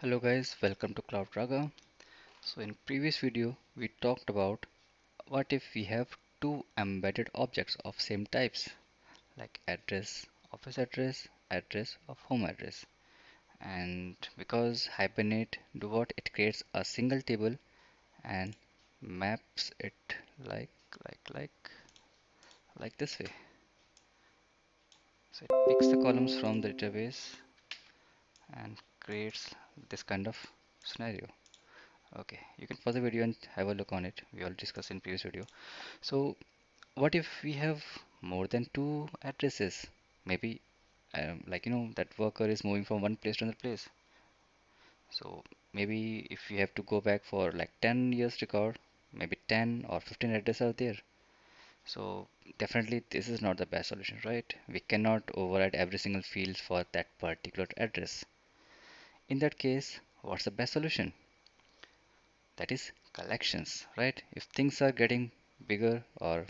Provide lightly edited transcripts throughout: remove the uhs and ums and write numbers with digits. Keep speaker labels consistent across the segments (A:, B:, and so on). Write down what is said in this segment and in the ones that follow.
A: Hello guys, welcome to CloudRaga. So in previous video we talked about what if we have two embedded objects of same types like address, office address, address of home address. And because Hibernate do what, it creates a single table and maps it like like this way. So it picks the columns from the database and creates this kind of scenario. Okay, you can pause the video and have a look on it. We all discussed in previous video. So what if we have more than two addresses? Maybe that worker is moving from one place to another place. So maybe if we have to go back for like 10 years record, maybe 10 or 15 addresses are there. So definitely this is not the best solution, right? We cannot override every single field for that particular address. In that case, what's the best solution? That is collections, right? If things are getting bigger or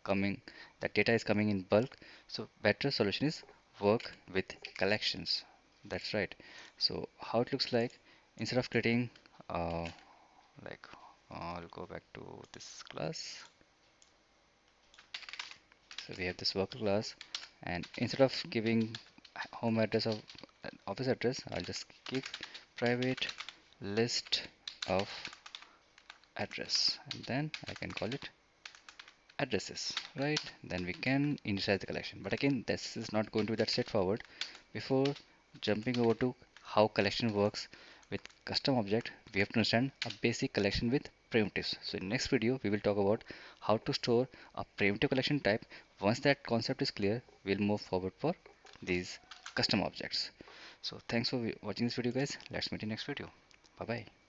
A: coming, that data is coming in bulk, so better solution is work with collections. That's right. So how it looks like, instead of creating like I'll go back to this class. So we have this worker class, and instead of giving home address of office address, I'll just give private list of address, and then I can call it addresses, right? Then we can initialize the collection. But again, this is not going to be that straightforward. Before jumping over to how collection works with custom object, we have to understand a basic collection with primitives. So in next video, we will talk about how to store a primitive collection type. Once that concept is clear, we'll move forward for these custom objects. So thanks for watching this video guys. Let's meet in next video. Bye bye.